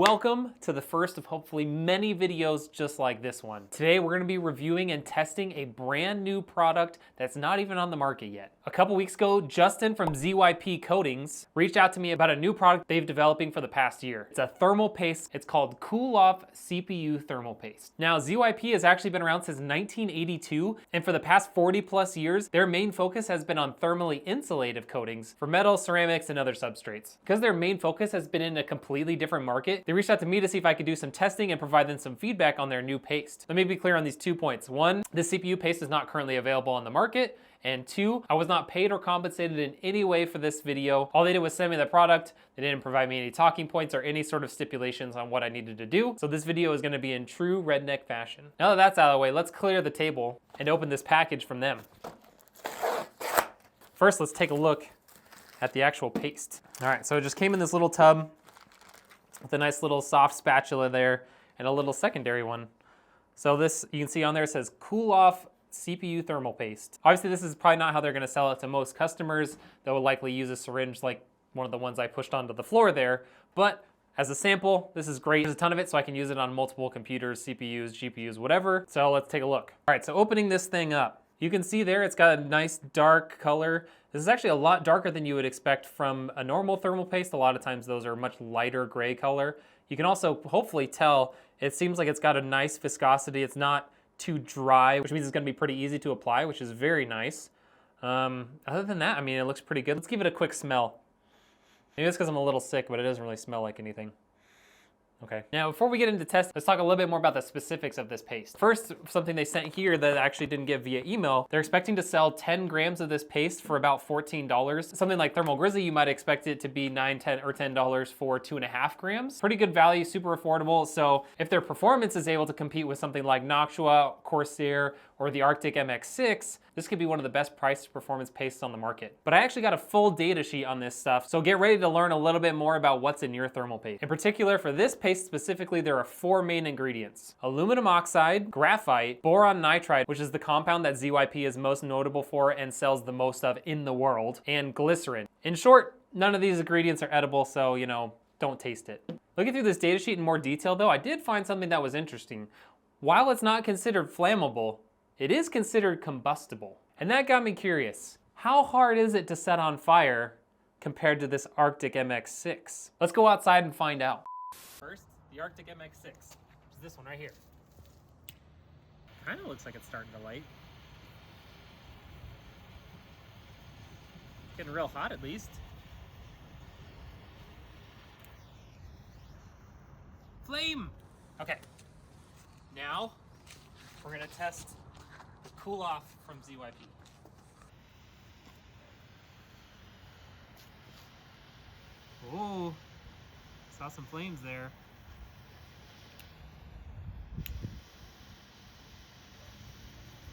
Welcome to the first of hopefully many videos just like this one. Today we're going to be reviewing and testing a brand new product that's not even on the market yet. A couple weeks ago, Justin from ZYP Coatings reached out to me about a new product they've developing for the past year. It's a thermal paste. It's called Cool Off CPU Thermal Paste. Now ZYP has actually been around since 1982, and for the past 40 plus years, their main focus has been on thermally insulative coatings for metal, ceramics, and other substrates. Because their main focus has been in a completely different market, they reached out to me to see if I could do some testing and provide them some feedback on their new paste. Let me be clear on these 2 points. One, the CPU paste is not currently available on the market. And two, I was not paid or compensated in any way for this video. All they did was send me the product. They didn't provide me any talking points or any sort of stipulations on what I needed to do. So this video is gonna be in true redneck fashion. Now that that's out of the way, let's clear the table and open this package from them. First, let's take a look at the actual paste. All right, so it just came in this little tub with a nice little soft spatula there and a little secondary one. So this, you can see on there, it says Cool Off CPU Thermal Paste. Obviously this is probably not how they're gonna sell it to most customers. They will likely use a syringe like one of the ones I pushed onto the floor there, but as a sample, this is great. There's a ton of it, so I can use it on multiple computers, CPUs, GPUs, whatever. So let's take a look. All right, so opening this thing up, you can see there it's got a nice dark color. This is actually a lot darker than you would expect from a normal thermal paste. A lot of times those are much lighter gray color. You can also hopefully tell, it seems like it's got a nice viscosity. It's not too dry, which means it's gonna be pretty easy to apply, which is very nice. Other than that, I mean, it looks pretty good. Let's give it a quick smell. Maybe it's because I'm a little sick, but it doesn't really smell like anything. Okay, now before we get into test, let's talk a little bit more about the specifics of this paste. First, something they sent here that I actually didn't get via email, they're expecting to sell 10 grams of this paste for about $14. Something like Thermal Grizzly, you might expect it to be $9, $10, or $10 for 2.5 grams. Pretty good value, super affordable. So if their performance is able to compete with something like Noctua, Corsair, or the Arctic MX6, this could be one of the best price performance pastes on the market. But I actually got a full data sheet on this stuff, so get ready to learn a little bit more about what's in your thermal paste. In particular, for this paste specifically, there are 4 main ingredients: aluminum oxide, graphite, boron nitride, which is the compound that ZYP is most notable for and sells the most of in the world, and glycerin. In short, none of these ingredients are edible, so, you know, don't taste it. Looking through this data sheet in more detail though, I did find something that was interesting. While it's not considered flammable, it is considered combustible. And that got me curious. How hard is it to set on fire compared to this Arctic MX6? Let's go outside and find out. First, the Arctic MX6, which is this one right here. Kind of looks like it's starting to light. Getting real hot at least. Flame! Okay, now we're gonna test the Cool Off from ZYP. Oh, saw some flames there.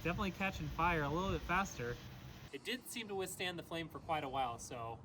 Definitely catching fire a little bit faster. It did seem to withstand the flame for quite a while, so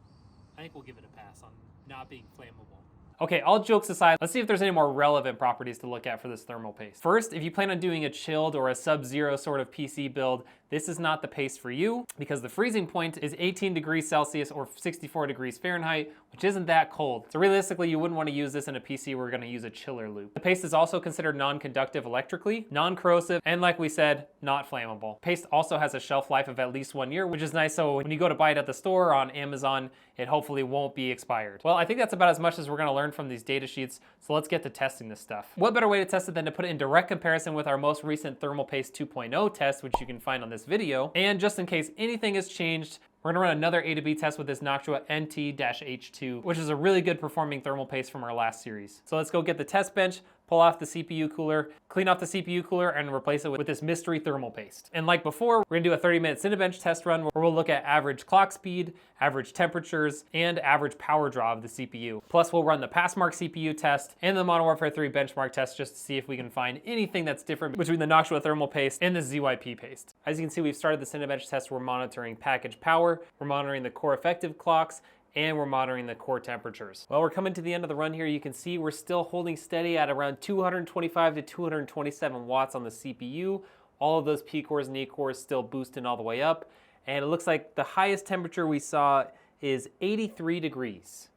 I think we'll give it a pass on not being flammable. Okay, all jokes aside, let's see if there's any more relevant properties to look at for this thermal paste. First, if you plan on doing a chilled or a sub-zero sort of PC build, this is not the paste for you because the freezing point is 18 degrees Celsius or 64 degrees Fahrenheit, which isn't that cold. So realistically, you wouldn't want to use this in a PC where we're gonna use a chiller loop. The paste is also considered non-conductive electrically, non-corrosive, and like we said, not flammable. Paste also has a shelf life of at least 1 year, which is nice, so when you go to buy it at the store or on Amazon, it hopefully won't be expired. Well, I think that's about as much as we're gonna learn from these data sheets, so let's get to testing this stuff. What better way to test it than to put it in direct comparison with our most recent Thermal Paste 2.0 test, which you can find on this video. And just in case anything has changed, we're gonna run another A to B test with this Noctua NT-H2, which is a really good performing thermal paste from our last series. So let's go get the test bench, pull off the CPU cooler, clean off the CPU cooler, and replace it with this mystery thermal paste. And like before, we're gonna do a 30-minute Cinebench test run where we'll look at average clock speed, average temperatures, and average power draw of the CPU. Plus, we'll run the Passmark CPU test and the Modern Warfare 3 benchmark test just to see if we can find anything that's different between the Noctua thermal paste and the ZYP paste. As you can see, we've started the Cinebench test. We're monitoring package power, we're monitoring the core effective clocks, and we're monitoring the core temperatures. Well, we're coming to the end of the run here. You can see we're still holding steady at around 225 to 227 watts on the CPU. All of those P cores and E cores still boosting all the way up. And it looks like the highest temperature we saw is 83 degrees.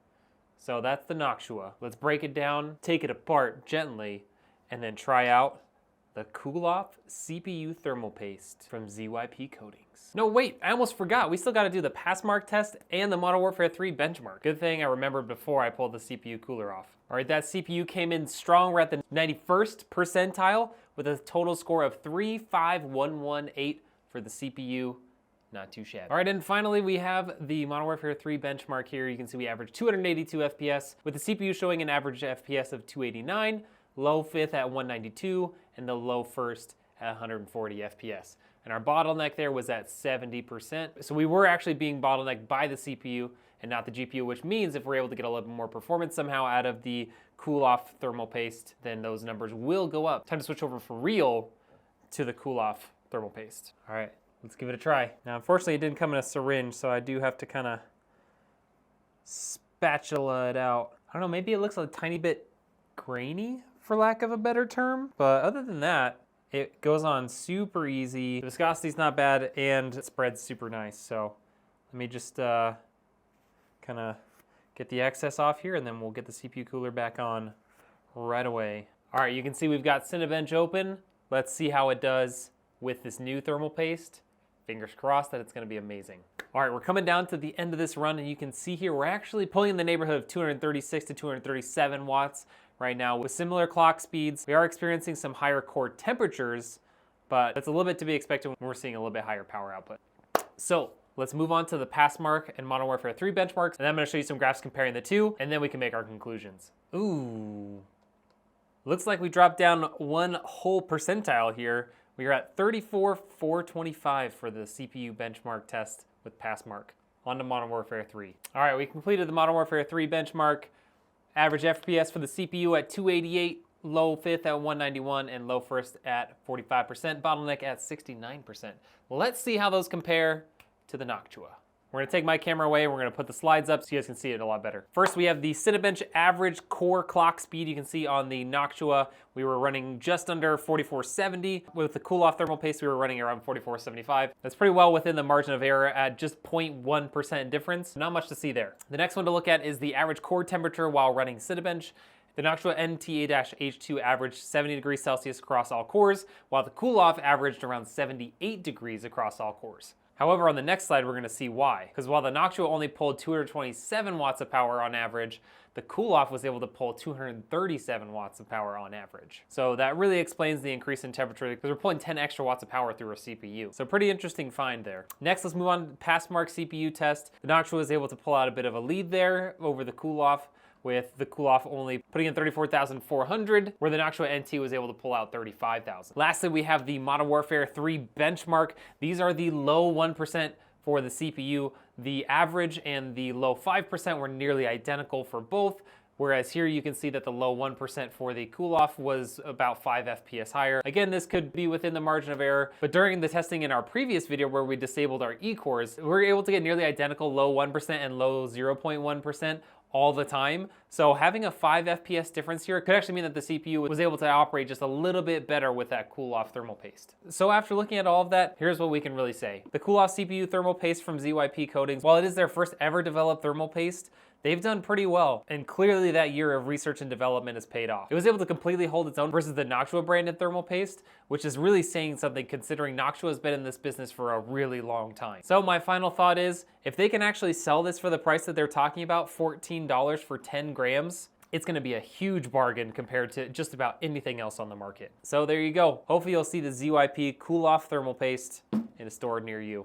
So that's the Noctua. Let's break it down, take it apart gently, and then try out the Cool Off CPU thermal paste from ZYP Coatings. No, wait, I almost forgot. We still gotta do the Passmark test and the Modern Warfare 3 benchmark. Good thing I remembered before I pulled the CPU cooler off. All right, that CPU came in strong. We're at the 91st percentile with a total score of 35118 for the CPU. Not too shabby. All right, and finally we have the Modern Warfare 3 benchmark here. You can see we averaged 282 FPS with the CPU showing an average FPS of 289, low fifth at 192, and the low first at 140 FPS. And our bottleneck there was at 70%. So we were actually being bottlenecked by the CPU and not the GPU, which means if we're able to get a little bit more performance somehow out of the Cool Off thermal paste, then those numbers will go up. Time to switch over for real to the Cool Off thermal paste. All right, let's give it a try. Now, unfortunately, it didn't come in a syringe, so I do have to kind of spatula it out. I don't know, maybe it looks a tiny bit grainy, for lack of a better term. But other than that, it goes on super easy. The viscosity's not bad, and it spreads super nice. So let me just kind of get the excess off here, and then we'll get the CPU cooler back on right away. All right, you can see we've got Cinebench open. Let's see how it does with this new thermal paste. Fingers crossed that it's gonna be amazing. All right, we're coming down to the end of this run, and you can see here we're actually pulling in the neighborhood of 236 to 237 watts right now with similar clock speeds. We are experiencing some higher core temperatures, but that's a little bit to be expected when we're seeing a little bit higher power output. So let's move on to the Passmark and Modern Warfare 3 benchmarks, and then I'm gonna show you some graphs comparing the two, and then we can make our conclusions. Ooh, looks like we dropped down one whole percentile here. We are at 34,425 for the CPU benchmark test with Passmark. On to Modern Warfare 3. All right, we completed the Modern Warfare 3 benchmark. Average FPS for the CPU at 288, low fifth at 191, and low first at 45%, bottleneck at 69%. Let's see how those compare to the Noctua. We're gonna take my camera away, and we're gonna put the slides up so you guys can see it a lot better. First, we have the Cinebench average core clock speed. You can see on the Noctua, we were running just under 4470. With the Cool Off thermal paste, we were running around 4475. That's pretty well within the margin of error at just 0.1% difference. Not much to see there. The next one to look at is the average core temperature while running Cinebench. The Noctua NTA-H2 averaged 70 degrees Celsius across all cores, while the Cool Off averaged around 78 degrees across all cores. However, on the next slide, we're gonna see why. Because while the Noctua only pulled 227 watts of power on average, the Cool Off was able to pull 237 watts of power on average. So that really explains the increase in temperature because we're pulling 10 extra watts of power through our CPU. So pretty interesting find there. Next, let's move on to the Passmark CPU test. The Noctua was able to pull out a bit of a lead there over the Cool Off, with the Cool Off only putting in 34,400, where the Noctua NT was able to pull out 35,000. Lastly, we have the Modern Warfare 3 benchmark. These are the low 1% for the CPU. The average and the low 5% were nearly identical for both, whereas here you can see that the low 1% for the Cool Off was about 5 FPS higher. Again, this could be within the margin of error, but during the testing in our previous video where we disabled our E-cores, we were able to get nearly identical low 1% and low 0.1% all the time. So having a 5 FPS difference here could actually mean that the CPU was able to operate just a little bit better with that Cool Off thermal paste. So after looking at all of that, here's what we can really say. The Cool Off CPU thermal paste from ZYP Coatings, while it is their first ever developed thermal paste, they've done pretty well, and clearly that year of research and development has paid off. It was able to completely hold its own versus the Noctua branded thermal paste, which is really saying something considering Noctua has been in this business for a really long time. So my final thought is, if they can actually sell this for the price that they're talking about, $14 for 10 grams, it's gonna be a huge bargain compared to just about anything else on the market. So there you go. Hopefully you'll see the ZYP Cool Off thermal paste in a store near you.